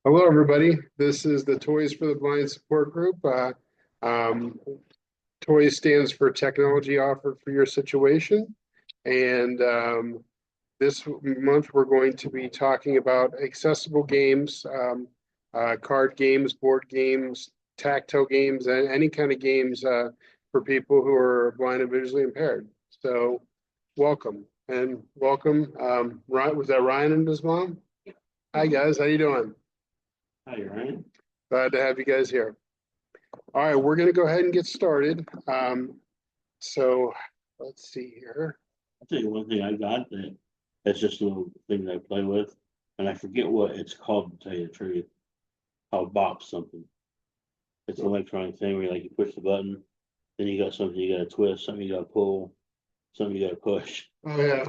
Hello, everybody. This is the Toys for the Blind support group. Um, Toys stands for Technology Offered for Your Situation. And this month, we're going to be talking about accessible games, card games, board games, tactile games, and any kind of games for people who are blind and visually impaired. So, welcome and welcome. Ryan, was that Ryan and his mom? Hi, guys. How you doing? Hi, Ryan. Glad to have you guys here. All right, we're going to go ahead and get started. So let's see here. I'll tell you one thing I got that's just a little thing that I play with, and I forget what it's called to tell you the truth. Called bop something. It's an electronic thing where you push the button, then you got something you got to twist, something you got to pull, something you got to push. Oh yeah,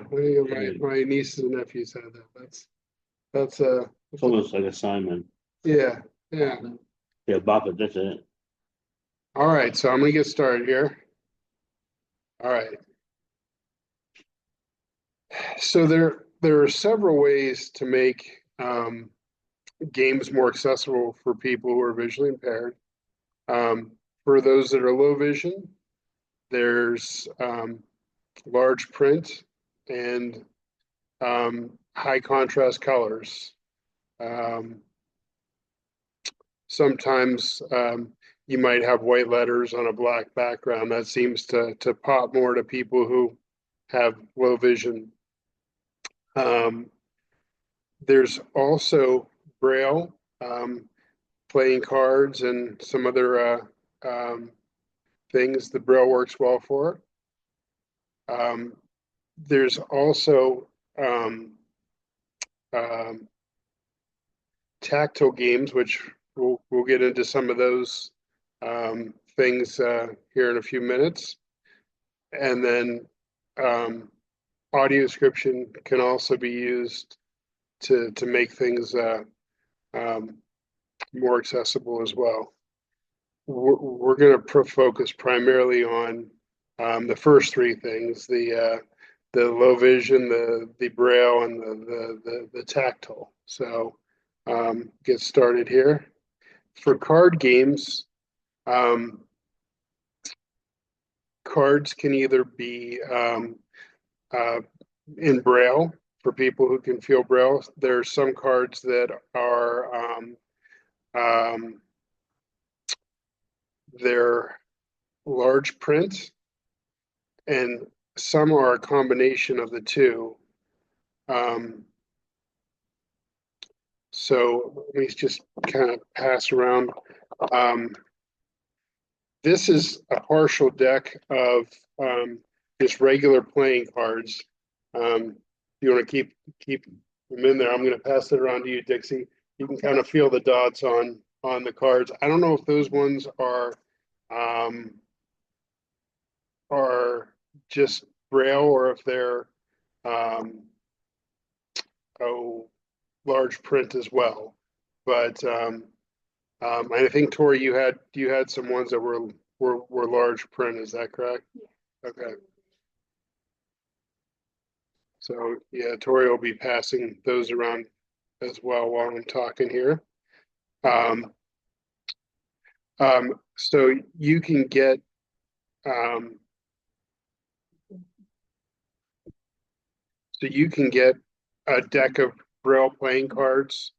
my nieces and nephews had that. It's almost like a Simon. Yeah, yeah. Yeah, bop it. That's it. All right, so I'm going to get started here. All right. So there are several ways to make games more accessible for people who are visually impaired. For those that are low vision, there's large print and high contrast colors. Um, Sometimes you might have white letters on a black background. That seems to pop more to people who have low vision. Um, there's also Braille, playing cards, and some other things the Braille works well for. There's also um, um, tactile games, which we'll get into some of those things here in a few minutes. And then audio description can also be used to make things um, more accessible as well. We're going to focus primarily on the first three things: the low vision, the braille, and the tactile. So get started here. For card games, um, cards can either be uh, in braille for people who can feel braille. There are some cards that are um, they're large print, and some are a combination of the two. Um, so let me just kind of pass around. Um, this is a partial deck of just regular playing cards. If you want to keep them in there, I'm going to pass it around to you, Dixie. You can kind of feel the dots on the cards. I don't know if those ones um, are just braille or if they're um, oh large print as well. But I think Tori, you had some ones that were large print. Is that correct? Okay. So yeah, Tori will be passing those around as well while I'm talking here. Um, so you can get um, a deck of Braille playing cards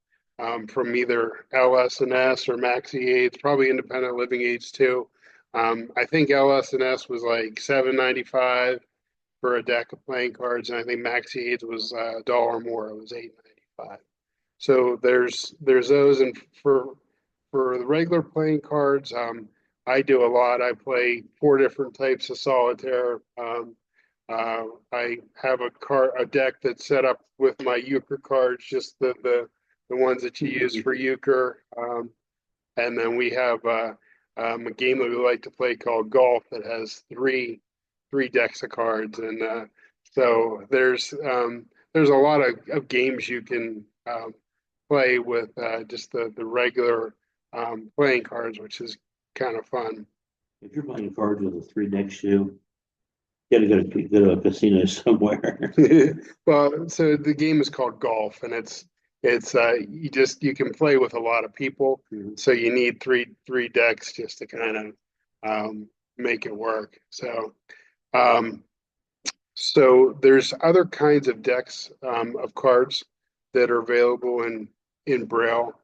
from either LS&S or Maxi Aids, probably independent living aids too. I think LS&S was like $7.95 for a deck of playing cards, and I think Maxi Aids was a dollar more. It was $8.95. So there's those, and for the regular playing cards, I do a lot. I play four different types of solitaire. I have a deck that's set up with my euchre cards, just the ones that you use for euchre. And then we have a game that we like to play called golf that has three decks of cards, and so there's a lot of games you can play with just the regular playing cards, which is kind of fun. If you're playing cards with a three deck shoe, you gotta go to a casino somewhere. Well, so the game is called golf, and It's you can play with a lot of people, Mhm. so you need three decks just to kind of make it work. Um, so there's other kinds of decks of cards that are available in Braille.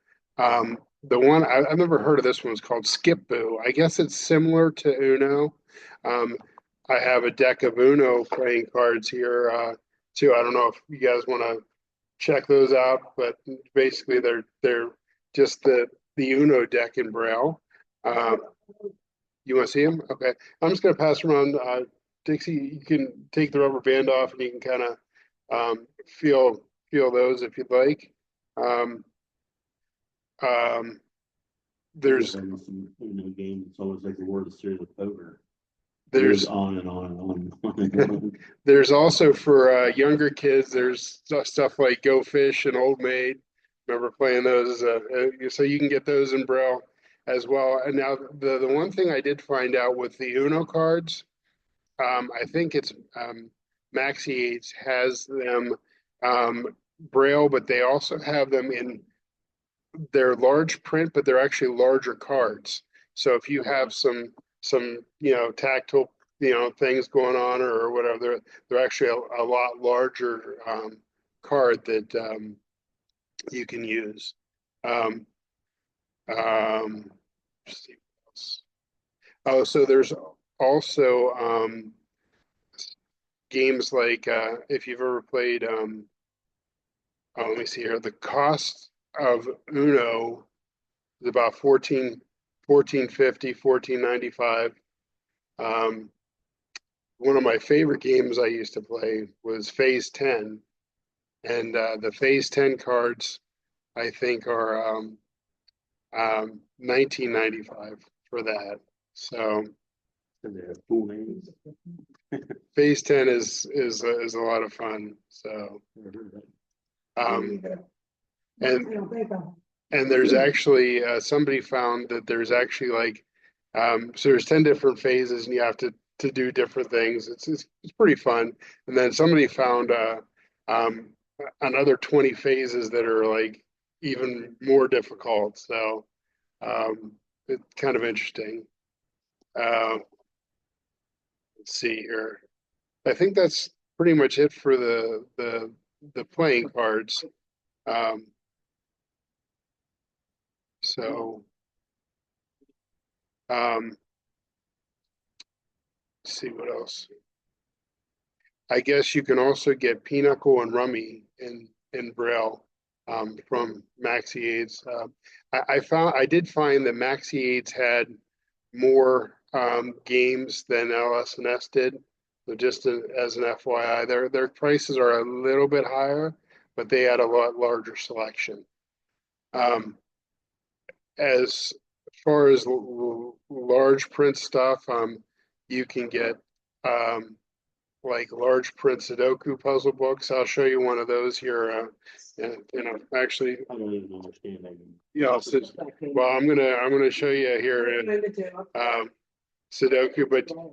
The one I've never heard of this one is called Skip Boo. I guess it's similar to Uno. Um, I have a deck of Uno playing cards here too. I don't know if you guys want to check those out, but basically they're just the Uno deck in Braille. Um, you want to see them? Okay. I'm just going to pass around. Dixie, you can take the rubber band off and you can kind of feel those if you'd like. Um, um, You're there's playing some, game. It's almost like the World Series of poker. It goes there's on and on and on and on and on. there's also for younger kids. There's stuff like Go Fish and Old Maid. Remember playing those? So you can get those in Braille as well. And now the one thing I did find out with the Uno cards. I think it's Maxi Aids has them Braille, but they also have them in their large print, but they're actually larger cards. So if you have some tactile things going on or whatever, they're actually a lot larger card that you can use. Um, let's see what else. Oh, so there's also games like if you've ever played let me see here, the cost of Uno is about 1450, 1495. um One of my favorite games I used to play was Phase 10, and the Phase 10 cards I think are 1995 for that. So And they have cool names. Phase 10 is a lot of fun. So um and and there's actually somebody found that there's actually like so there's 10 different phases and you have to do different things. It's pretty fun. And then somebody found um another 20 phases that are like even more difficult. So it's kind of interesting. uh let's see here. I think that's pretty much it for the playing cards. um so um let's see what else. I guess you can also get Pinochle and Rummy in Braille from Maxi Aids. I did find that Maxi Aids had more games than LS&S did. So just as an FYI, their prices are a little bit higher, but they had a lot larger selection. Um, as far as large print stuff, you can get um, like large print Sudoku puzzle books. I'll show you one of those here. Actually, I don't even understand that. yeah. Well, I'm gonna show you here Sudoku,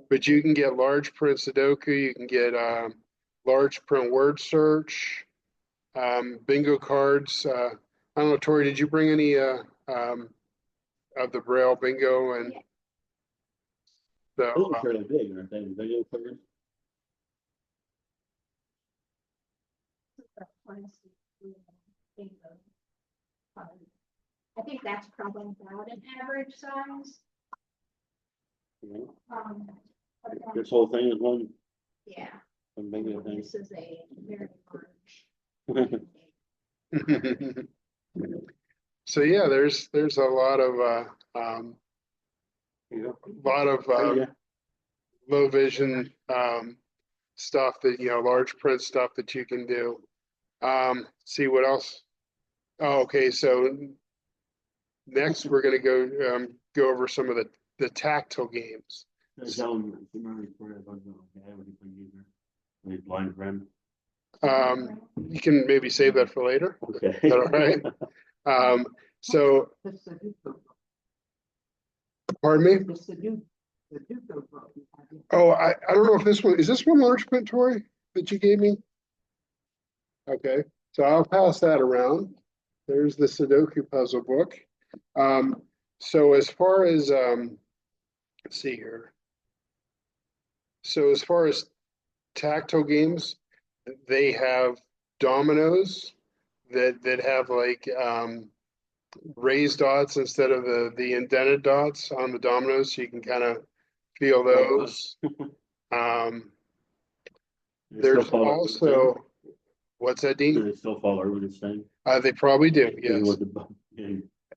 but you can get large print Sudoku. You can get large print word search, bingo cards. I don't know, Tori, did you bring any of the Braille bingo and the Those are fairly big, aren't they? Video players? I think that's probably about an average size. You Um, but know? This whole thing is yeah, one big thing. this is a very large. So yeah, there's a lot of Oh, yeah. low vision stuff that large print stuff that you can do. See what else. Oh, okay, so next we're gonna go over some of the tactile games. My blind friend. You can maybe save that for later. Okay. Is that all right? So pardon me. Oh, I don't know if this one large print, Tori, that you gave me? Okay, so I'll pass that around. there's the Sudoku puzzle book. So as far as let's see here. So as far as tactile games, they have dominoes that have like raised dots instead of the indented dots on the dominoes, so you can kind of feel those. Um, They still there's follow everything. also what's that, Do Dean? they still follow everything? They probably do, Even yes. with the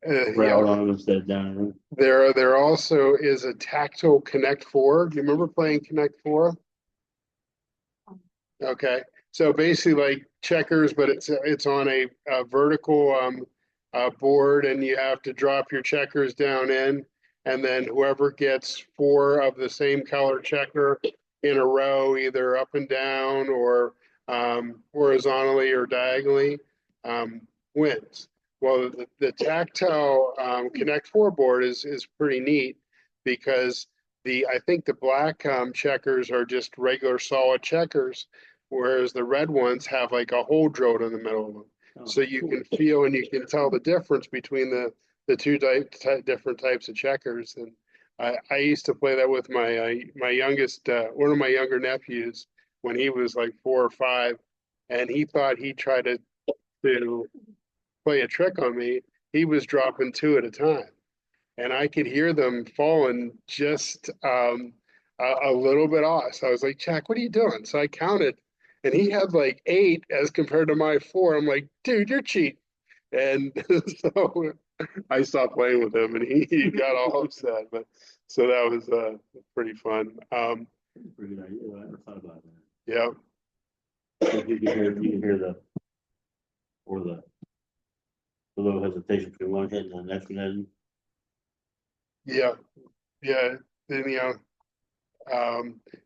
and Yeah. route on them instead of down. There also is a tactile Connect Four. Do you remember playing Connect Four? Okay, so basically like checkers, but it's on a vertical board, and you have to drop your checkers down in, and then whoever gets four of the same color checker in a row, either up and down or horizontally or diagonally, wins. Well, the tactile Connect Four board is pretty neat because I think the black checkers are just regular solid checkers, whereas the red ones have like a hole drilled in the middle of them. Oh, So you cool. can feel and you can tell the difference between the two different types of checkers. And I used to play that with my youngest one of my younger nephews when he was like 4 or 5, and he thought he tried to play a trick on me. He was dropping two at a time, and I could hear them falling just a little bit off. So I was like, Jack, what are you doing? So I counted, and he had like 8 as compared to my 4. I'm like, dude, you're cheating. And so I stopped playing with him, and he got all upset. But so that was pretty fun. Pretty good idea. I never thought about that. Yeah, So you can hear the little hesitation between one hit and the next one. yeah, yeah. Then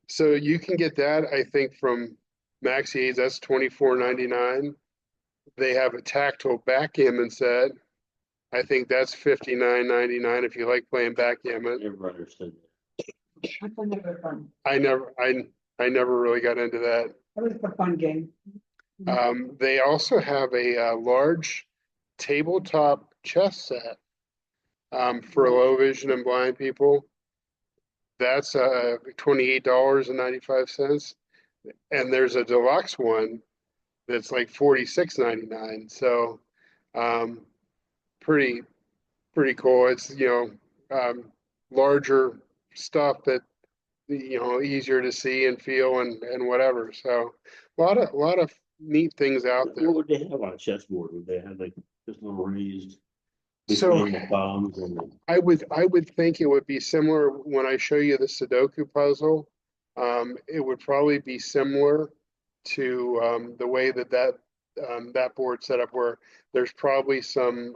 so you can get that I think from Maxi Aids. That's 24.99. They have a tactile backgammon set. I think that's 59.99 if you like playing backgammon. Never understood That's another fun. I never really got into that. That was a fun game. They also have a large tabletop chess set for low vision and blind people. That's $28.95, and there's a deluxe one that's like 46.99. So um, pretty pretty cool. It's larger stuff that easier to see and feel and whatever. So a lot of neat things out it. there. What would they have on a chessboard? Would they have like just little raised So between the bombs and the I would think it would be similar when I show you the Sudoku puzzle. It would probably be similar to the way that board set up, where there's probably some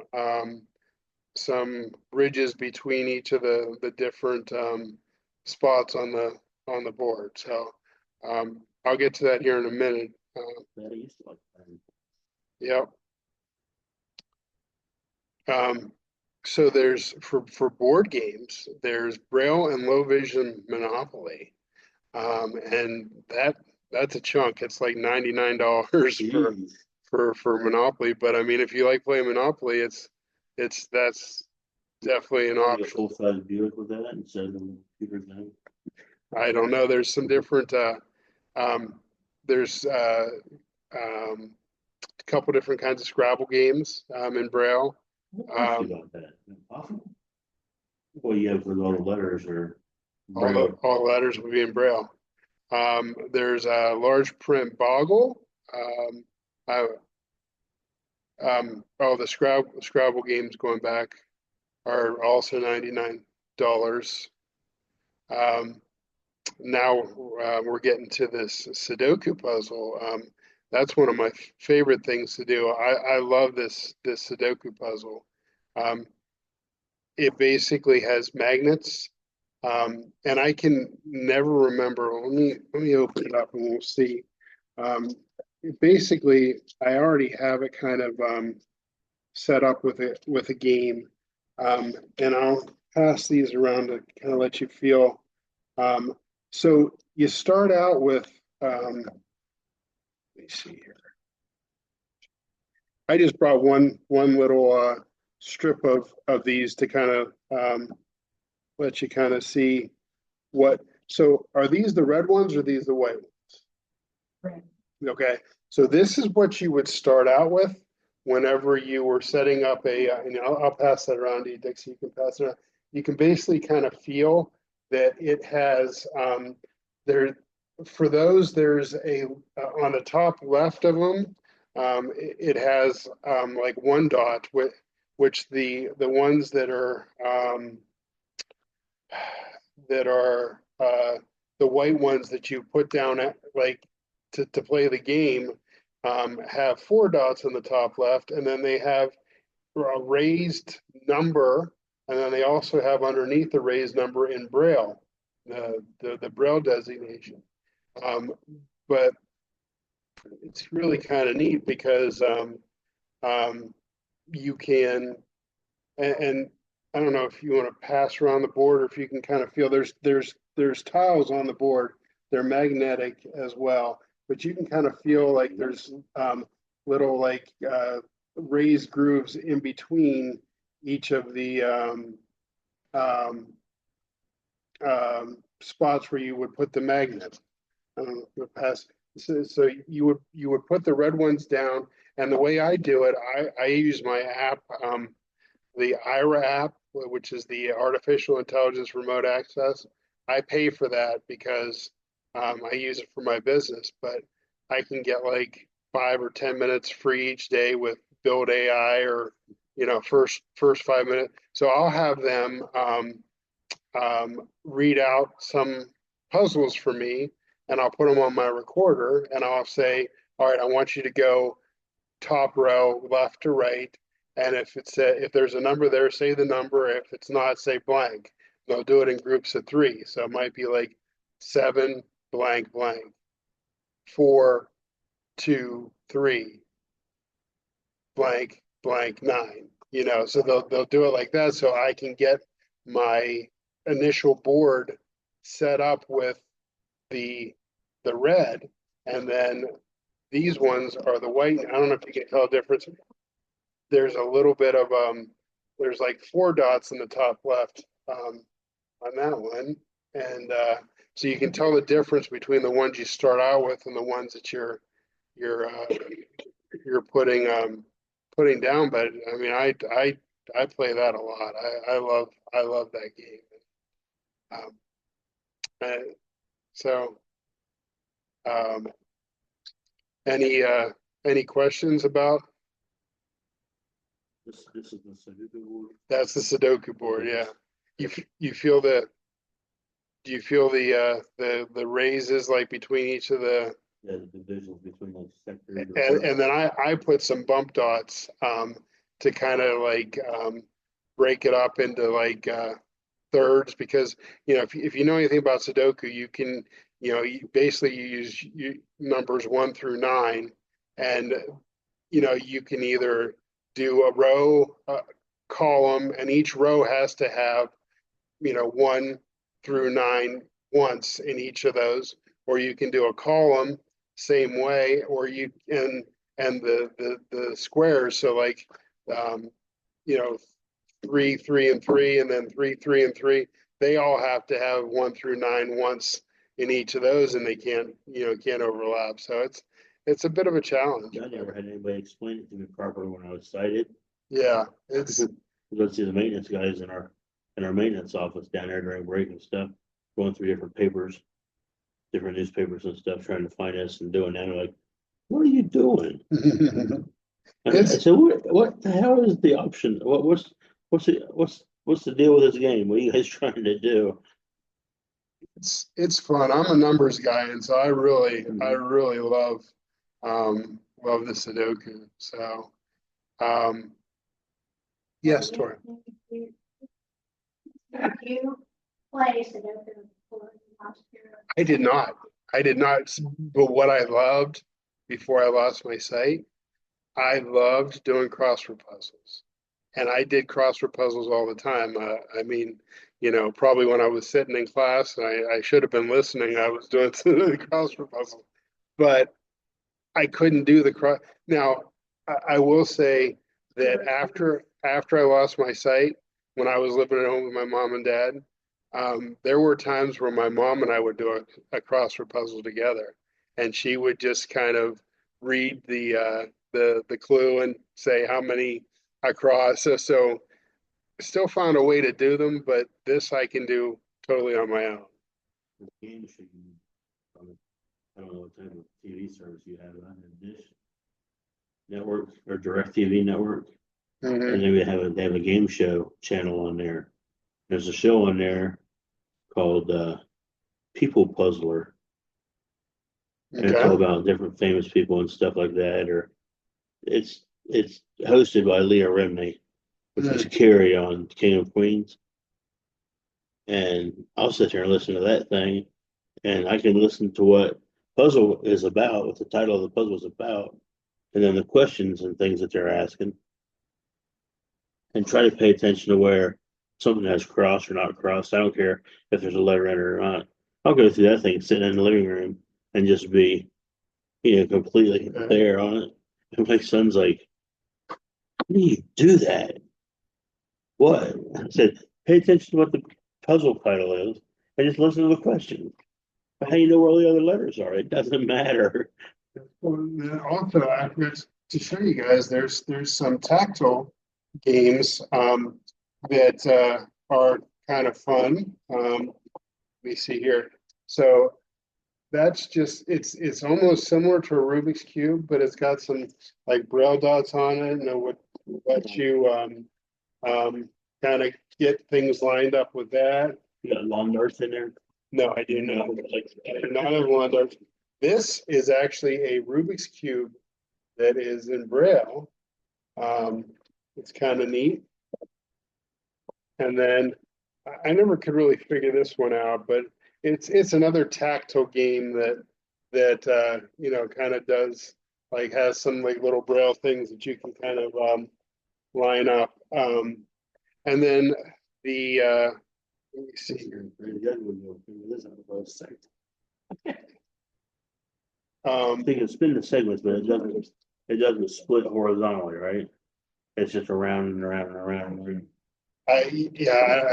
ridges between each of the different spots on the board. So I'll get to that here in a minute. that I used to like that. Yep. So there's for board games, there's Braille and low vision Monopoly, and that's a chunk. It's like $99 Jeez. for Monopoly. But I mean, if you like playing Monopoly, that's definitely an Like a option. full-size Buick with that instead of the computer thing. I don't know. There's some different. Um, there's a couple different kinds of Scrabble games in Braille. Ask you about that. Is that possible? Well, yeah, for all the letters or All the letters will be in Braille. There's a large print Boggle. Um, I, oh, the Scrabble games going back are also $99. Um, Now we're getting to this Sudoku puzzle. That's one of my favorite things to do. I love this Sudoku puzzle. Um, it basically has magnets, and I can never remember. Let me open it up and we'll see. Basically, I already have it kind of set up with a game, and I'll pass these around to kind of let you feel. Um, so you start out with, let me see here. I just brought one little strip of these to kind of let you kind of see what. So are these the red ones or these the white ones? Right. Okay, so this is what you would start out with whenever you were setting up a, I'll pass that around to you, Dixie, you can pass it around. You can basically kind of feel that it has, there, for those, there's a, on the top left of them, it has like one dot with, which the ones that are the white ones that you put down at like to play the game have four dots in the top left, and then they have a raised number, and then they also have underneath the raised number in Braille, the Braille designation. Um, but it's really kind of neat because um, you can and I don't know if you want to pass around the board or if you can kind of feel there's tiles on the board. They're magnetic as well, but you can kind of feel like there's little like raised grooves in between each of the um, spots where you would put the magnet. Pass. So you would put the red ones down, and the way I do it, I use my app. The IRA app, which is the artificial intelligence remote access. I pay for that because I use it for my business, but I can get like 5 or 10 minutes free each day with Build AI or first 5 minutes. So I'll have them read out some puzzles for me, and I'll put them on my recorder, and I'll say, all right, I want you to go top row, left to right. And if there's a number there, say the number. If it's not, say blank. They'll do it in groups of three. So it might be like 7 blank blank, 4 2 3 blank blank 9. So they'll do it like that. So I can get my initial board set up with the red, and then these ones are the white. I don't know if you can tell a difference. There's a little bit of there's like 4 dots in the top left on that one, and so you can tell the difference between the ones you start out with and the ones that you're putting down. But I mean, I play that a lot. I love that game. Um, and so um, any any questions about This is the Sudoku board. that's the Sudoku board? Yeah, you feel the do you feel the raises like between each of the Yeah, the divisions between like sectors. and then I put some bump dots to kind of like break it up into like thirds because if you know anything about Sudoku, you can you basically use numbers 1 through 9, and you can either do a row, column, and each row has to have 1 through 9 once in each of those, or you can do a column same way, or you and the squares. So like um, you know 3 3 and 3, and then 3 3 and 3. They all have to have 1 through 9 once in each of those, and they can't overlap. So it's a bit of a challenge. I never had anybody explain it to me properly when I was sighted. Yeah, it's Go see the maintenance guys in our maintenance office down there during break and stuff, going through different papers, different newspapers and stuff, trying to find us and doing that. I'm like, what are you doing? I said, what the hell is the option? What's the deal with this game? What are you guys trying to do? it's fun. I'm a numbers guy, and so I really love the Sudoku. So um, yes, Tori. Did you play Sudoku before last year? I did not. I did not. But what I loved before I lost my sight, I loved doing crossword puzzles. And I did crossword puzzles all the time. I mean, probably when I was sitting in class, I should have been listening. I was doing the crossword puzzle, but I couldn't do the cross. Now, I will say that after I lost my sight, when I was living at home with my mom and dad, there were times where my mom and I would do a crossword puzzle together, and she would just kind of read the clue and say how many across. So still found a way to do them, but this I can do totally on my own. The game should be, I don't know what type of TV service you have, on a Dish Network or Direct TV Network. Mhm. And they have a game show channel on there. There's a show on there called People Puzzler. And it's all Okay. about different famous people and stuff like that. Or it's hosted by Leah Remini, which was Mm. Carrie on King of Queens. And I'll sit there and listen to that thing, and I can listen to what puzzle is about, what the title of the puzzle is about, and then the questions and things that they're asking, and try to pay attention to where something has crossed or not crossed. I don't care if there's a letter in it or not. I'll go through that thing sitting in the living room and just be, completely there on it. And my son's like, "How do you do that? What?" I said, "Pay attention to what the puzzle title is and just listen to the question. How do you know where all the other letters are? It doesn't matter." Well, then also, I forgot to show you guys, there's some tactile games that are kind of fun. Let me see here. So that's just it's almost similar to a Rubik's Cube, but it's got some like braille dots on it, and it would let you kind of get things lined up with that. You got lawn darts in there. No, I do not. I do not have one. This is actually a Rubik's Cube that is in Braille. It's kind of neat. And then I never could really figure this one out, but it's another tactile game that kind of does like has some like little Braille things that you can kind of line up. And then the let me see here. So you can spin the segments, but it doesn't split horizontally, right? It's just around and around and around. I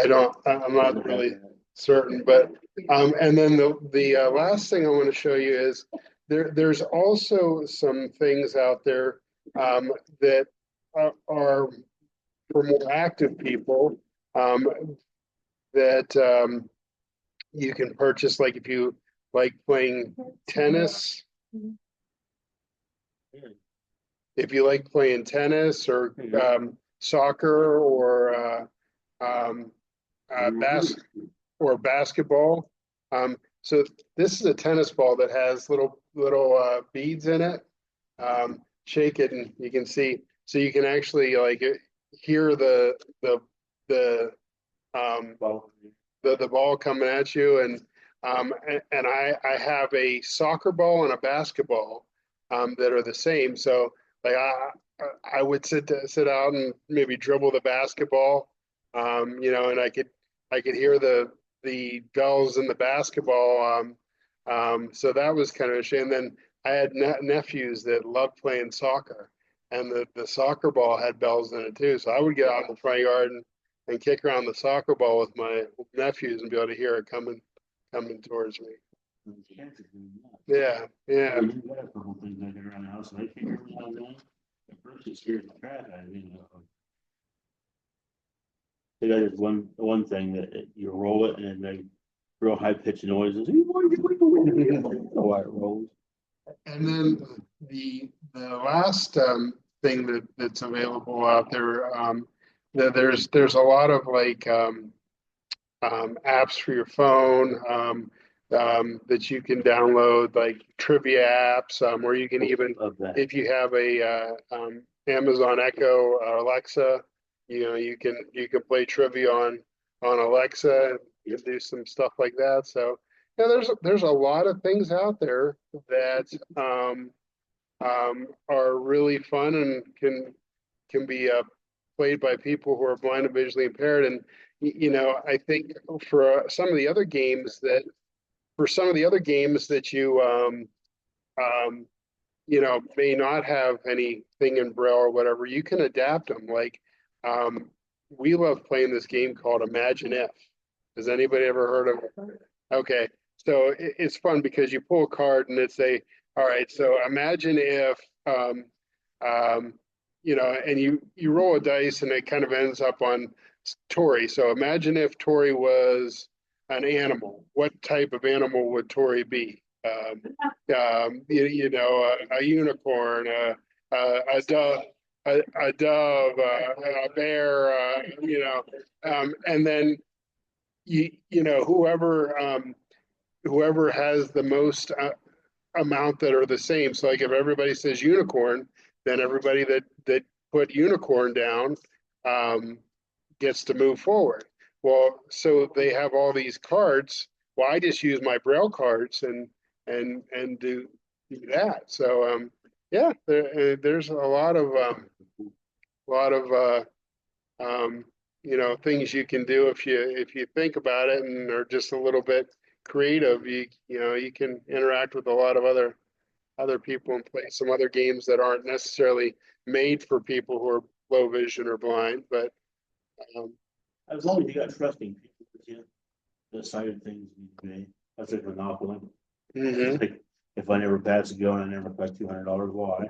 don't, I'm not really certain, but, and then the last thing I want to show you is there's also some things out there, that are for more active people, that, you can purchase, like if you like playing tennis, if you like playing tennis or, soccer or, um, basketball. So this is a tennis ball that has little beads in it. Shake it and you can see. So you can actually like hear the um, the ball coming at you, and I have a soccer ball and a basketball that are the same. So like I would sit out and maybe dribble the basketball, and I could hear the bells in the basketball. So that was kind of a shame. Then I had nephews that loved playing soccer, and the soccer ball had bells in it too. So I would get out in the front yard and kick around the soccer ball with my nephews and be able to hear it coming towards me. Yeah, yeah. You got a couple things like that around the house, and I can't remember how long. At first, it scared the crap out of me. They got this one thing that you roll it and it makes real high pitched noises. Oh, it rolls. And then the last thing that's available out there, there's a lot of like apps for your phone, that you can download, like trivia apps, where you can even, Of that. if you have a Amazon Echo or Alexa, you can play trivia on Alexa, and you can do some stuff like that. So yeah, there's a lot of things out there that are really fun and can be played by people who are blind and visually impaired. And I think for some of the other games that you may not have anything in Braille or whatever, you can adapt them. Like, we love playing this game called Imagine If. Has anybody ever heard of it? Okay, so it's fun because you pull a card and all right, so imagine if, and you roll a dice and it kind of ends up on Tori. So imagine if Tori was an animal. What type of animal would Tori be? A unicorn, a dove, a dove, a bear, and then whoever has the most amount that are the same. So like if everybody says unicorn, then everybody that put unicorn down gets to move forward. Well, so they have all these cards. Well, I just use my Braille cards and do that. So yeah, there's a lot of things you can do if you think about it and are just a little bit creative. You can interact with a lot of other people and play some other games that aren't necessarily made for people who are low vision or blind. But as long as you got trusting people with you, the side of things need to be. That's like Monopoly. mhm, Like, if I never pass a go and I never pass $200, why?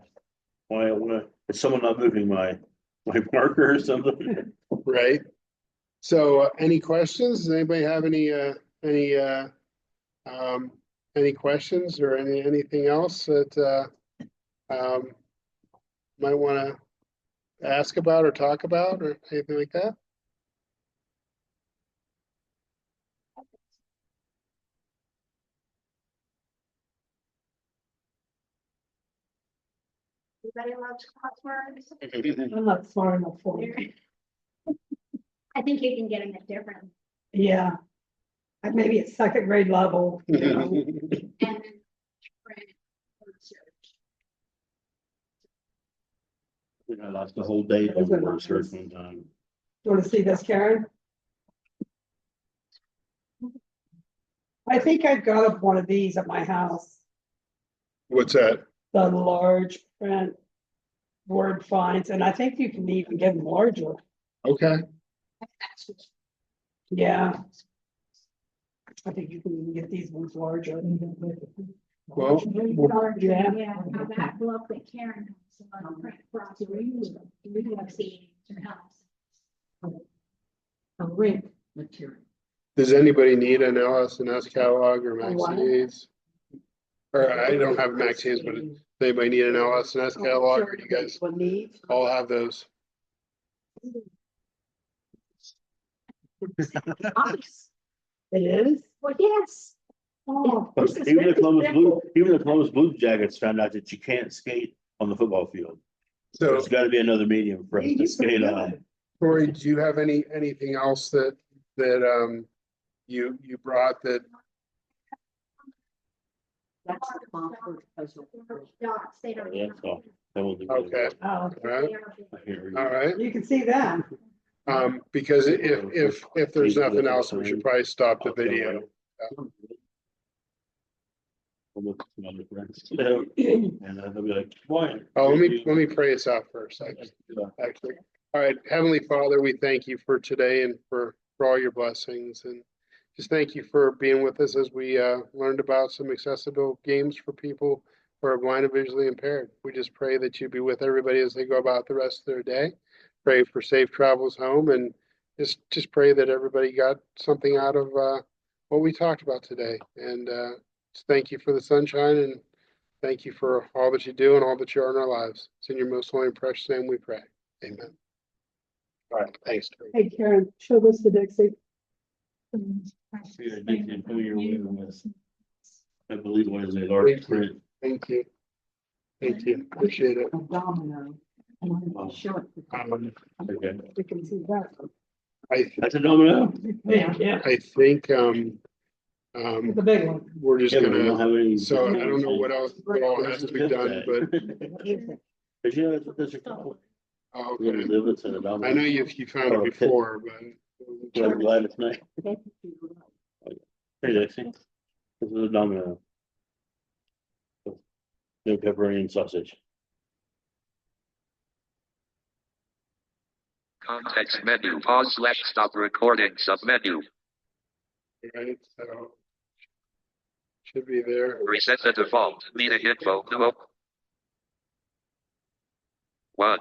Why? Is someone not moving my marker or something? right. So any questions? Does anybody have any um, any questions or anything else that might want to ask about or talk about or anything like that? Everybody loves crosswords. I'm not smart enough for it. I think you can get them at different, Yeah. Maybe at second grade level, and then different research. I lost the whole day doing word search one time. You want to see this, Karen? I think I've got one of these at my house, What's that? the large print word fonts, and I think you can even get them larger. Okay. Yeah. I think you can even get these ones larger. Well, Yeah. Yeah, how that book that Karen has on print crosswords, we have seen in her house. A rink material. does anybody need an LS&S catalog or What? Maxi Aids? Or I don't have Maxi Aids, but does anybody need an LS&S catalog or do you guys What needs? all have those? Nice. It is? Well, yes. Oh, But This is even the very Columbus simple. Blue Jackets found out that you can't skate on the football field. So There's gotta be another medium for us to skate on. Corey, do you have anything else that you brought that? That's the Montford puzzle. Dots, they don't. Yeah, so that will be. Okay. oh, All right, all right. you can see that. Because if there's nothing else, we should probably stop the video. I'll look at some other friends. And they'll be like, boy. Oh, let me pray us out first, actually. All right, Heavenly Father, we thank you for today and for all your blessings. And just thank you for being with us as we learned about some accessible games for people who are blind and visually impaired. We just pray that you be with everybody as they go about the rest of their day. Pray for safe travels home and just pray that everybody got something out of what we talked about today. And just thank you for the sunshine and thank you for all that you do and all that you are in our lives. It's in your most holy and precious name we pray. Amen. All right, thanks. Terry. Hey, Karen, show this to Dixie. Yeah, Dixie, who you're with us. I believe it was a large print. Thank you. Thank you. Appreciate it. A domino. And I'm sure. Okay. You can see that. That's a domino? Yeah, I think it's a big one. we're just Yeah, but we don't gonna, have any. so I don't know what all has to be done, but But yeah, that's a couple. oh, We're gonna okay. live it to the domino. I know you found it before, but I'm glad it's nice. Hey, Dixie. This is a domino. No pepperoni and sausage. Context menu. Pause/stop recording. Submenu. Right, so should be there. Reset the default. Meeting info. No. 1.